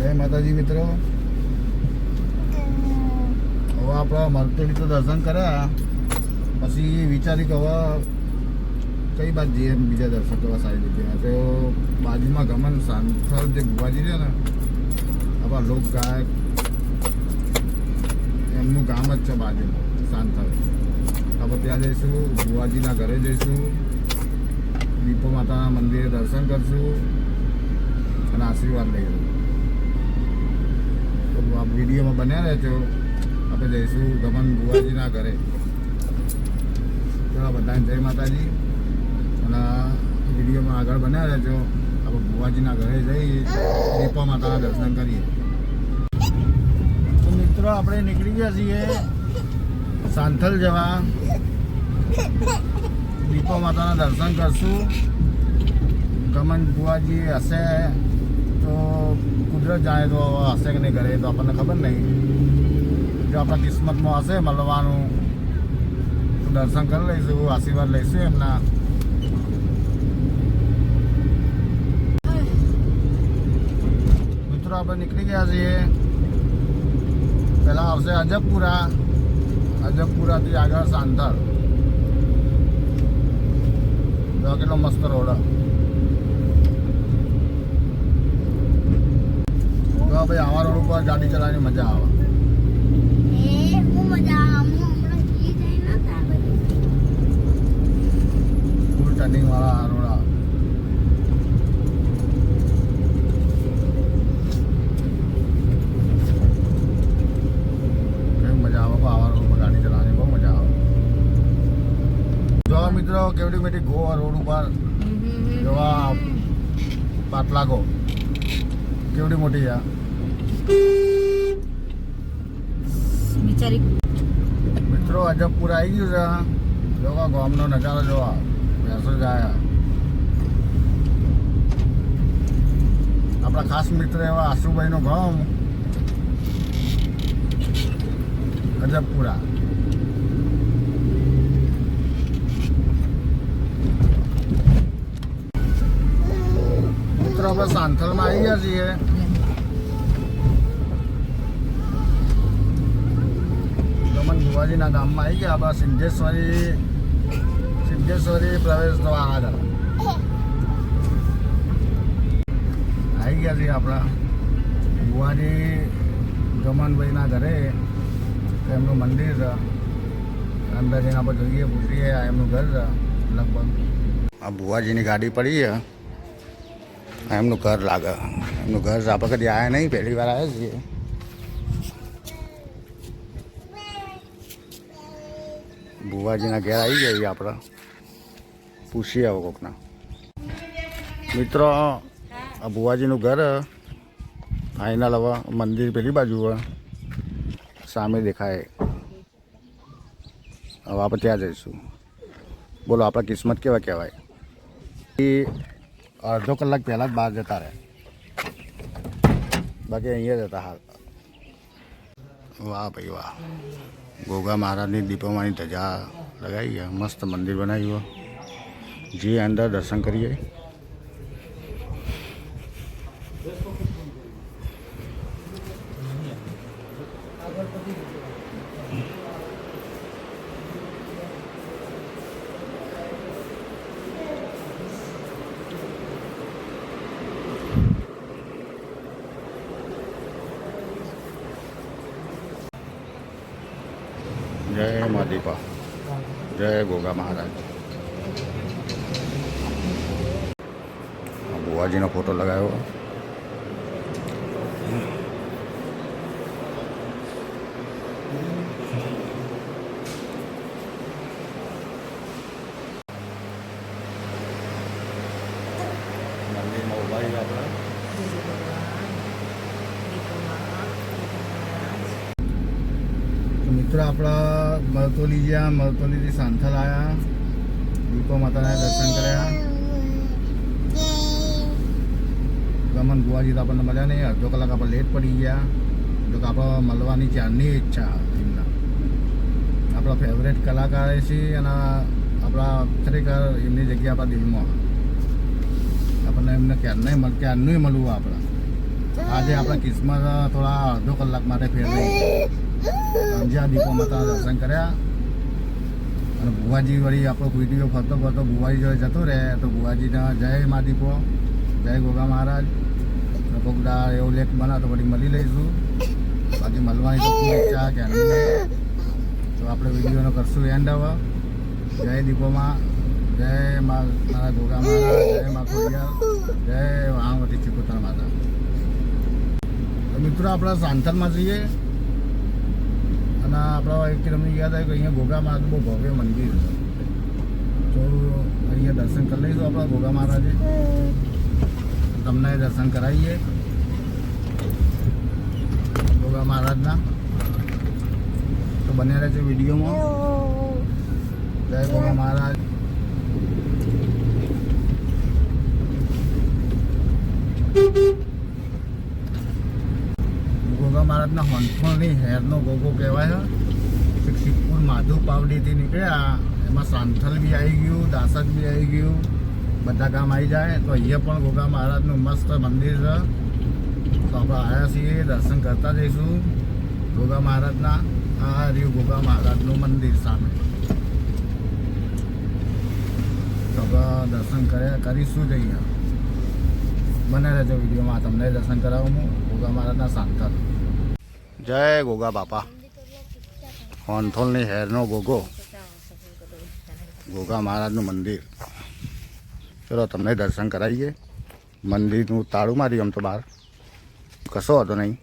જય માતાજી મિત્રો. હવે આપણે મરતોલી તો દર્શન કર્યા, પછી વિચાર્યું કે હવે કઈ બાજુ જઈએ બીજા દર્શન કરવા સારી રીતે. તો બાજુમાં ગમન સાંથલ જે ભુવાજી છે ને, આપણા લોક ગાયક, એમનું ગામ જ છે બાજુમાં સાંથલ. આપણે ત્યાં જઈશું, ભુવાજીના ઘરે જઈશું, દીપો માતાના મંદિરે દર્શન કરશું અને આશીર્વાદ લઈશું. તો આ વિડીયોમાં બન્યા રહેજો. આપણે જઈશું ગમન ભુવાજીના ઘરે. તો બધાને જય માતાજી. અને વિડીયોમાં આગળ બન્યા રહેજો. આપણે ભુવાજીના ઘરે જઈ દીપો માતાના દર્શન કરીએ. તો મિત્રો આપણે નીકળી ગયા છીએ સાંથલ જવા. દીપો માતાના દર્શન કરશું. ગમન ભુવાજી હશે તો કુદરત જાણે, તો હશે કે નહીં ઘરે તો આપણને ખબર નહીં. જો આપણા કિસ્મતમાં હશે મળવાનું તો દર્શન કરી લઈશું, આશીર્વાદ લઈશું એમના. મિત્રો આપણે નીકળી ગયા છીએ. પહેલાં આવશે અજબપુરા, અજબપુરાથી આગળ સાંથલ. તો કેટલો મસ્ત રોડ. તો ભાઈ આવા રોડ ઉપર ગાડી ચલાવવાની મજા આવે. ફૂલ ટર્નિંગ વાળા રોડ. મજા આવે આવા રોડ ઉપર ગાડી ચલાવવાની, બહુ મજા આવે. જો મિત્રો કેવડી મોટી ગોવા રોડ ઉપર જોવા પાટલા ગો કેવડી મોટી છે. મિત્રો અજબપુરા આવી ગયું છે. જોવા ગામનો નજારો જોવા, ભેંસો જાય. આપણા ખાસ મિત્ર એવા આશુભાઈનું ગામ અજબપુરા. મિત્રો આપણે સાંથલમાં આવી ગયા છીએ. ગમન ભુવાજીના ગામમાં આવી ગયા. આપણા સિદ્ધેશ્વરી પ્રવેશ દ્વારા આગળ આવી ગયા છીએ. આપણા ભુવાજી ગમનભાઈના ઘરે એમનું મંદિર છે. અંદર જઈને આપણે જોઈએ, પૂછીએ એમનું ઘર છે લગભગ. આ ભુવાજીની ગાડી પડી છે, એમનું ઘર લાગે. એમનું ઘર આપણે કદી આવ્યા નહીં, પહેલી વાર આવ્યા છીએ. ભુવાજીના ઘેર આવી જઈએ આપણે, પૂછીએ આવો કોકના. મિત્રો આ ભુવાજીનું ઘર ફાઇનલ. હવે મંદિર પેલી બાજુ હોય, સામે દેખાય. હવે આપણે ત્યાં જઈશું. બોલો આપણા કિસ્મત કેવા કહેવાય. એ અડધો કલાક પહેલાં જ બહાર જતા રહે, બાકી અહીંયા જતા હાલ. વાહ ભાઈ વાહ. ગોગા મહારાજની દીપોમાંની ધજા લગાવી છે. મસ્ત મંદિર બનાવ્યું. જે અંદર દર્શન કરીએ. જય મા દીપા, જય ગોગા મહારાજ. ભુવાજીનો ફોટો લગાવ્યો. મંદિરમાં ઉભા રહીએ આપણે. મિત્રો આપણા મરતોલી ગયા, મરતોલીથી સાંથલ આવ્યા, દીપો માતાના દર્શન કર્યા. ગમન ભુવાજી તો આપણને મળ્યા નહીં. અડધો કલાક આપણે લેટ પડી ગયા. જો કે આપણે મળવાની ચારની ઈચ્છા એમના. આપણા ફેવરેટ કલાકાર છે અને આપણા ખરેખર એમની જગ્યા આપણા દિલમાં. આપણને એમને ક્યારનું મળવું આપણે. આજે આપણા કિસ્મત થોડા અડધો કલાક માટે ફેરવી સમજ્યા. દીપો માતાના દર્શન કર્યા અને ભુવાજી વળી આપણો વિડીયો ફરતો ફરતો ભુવાજી જોડે જતો રહે તો ભુવાજીને જય મા દીપો, જય ગોગા મહારાજ. કોકડા એવો લેખ બના તો વળી મળી લઈશું. બાકી મળવાની તો ખૂબ ઈચ્છા કે તો આપણે વિડીયોનો કરશું એન્ડ હવે. જય દીપોમાં, જય મારા ગોગા મહારાજ, જય મા ખોડિયાર, જય વાહમતી ચિકોતર માતા. તો મિત્રો આપણે સાંથલમાં જઈએ અને આપણા એક તમને યાદ આવ્યું કે અહીંયા ગોગા મહારાજ બહુ ભવ્ય મંદિર છે. તો અહીંયા દર્શન કરી લઈશું આપણા ગોગા મહારાજે. તમને દર્શન કરાવીએ ગોગા મહારાજના. તો બને રહેશે વિડીયોમાં. જય ગોગા મહારાજ. ગોગા મહારાજના હોનફોની હેરનો ગોગો કહેવાય છે. શિવપુર માધુ પાવડીથી નીકળ્યા એમાં સાંથલ બી આવી ગયું, દાસદ બી આવી ગયું, બધા કામ આવી જાય. તો અહીંયા પણ ગોગા મહારાજનું મસ્ત મંદિર છે. તો આપણે આવ્યા છીએ, દર્શન કરતા જઈશું ગોગા મહારાજના. આ રહ્યું ગોગા મહારાજનું મંદિર સામે. તો આપણે દર્શન કરીશું જ અહીંયા. બને રહેજો વિડીયોમાં, તમને દર્શન કરાવું હું ગોગા મહારાજના સાંથલ. જય ગોગા બાપા. હોનથોલની હેરનો ગોગો, ગોગા મહારાજનું મંદિર. ચલો તમને દર્શન કરાવીએ. મંદિરનું તાળું માર્યું આમ તો બહાર, કશો હતો નહીં.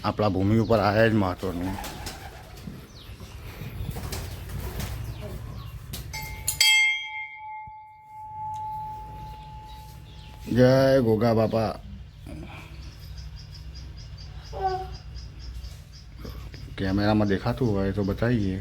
આપણા ભૂમિ ઉપર આવ્યા જ મહત્વનું. જય ગોગા બાપા. કેમેરામાં દેખાતું હોય તો બતાવીએ.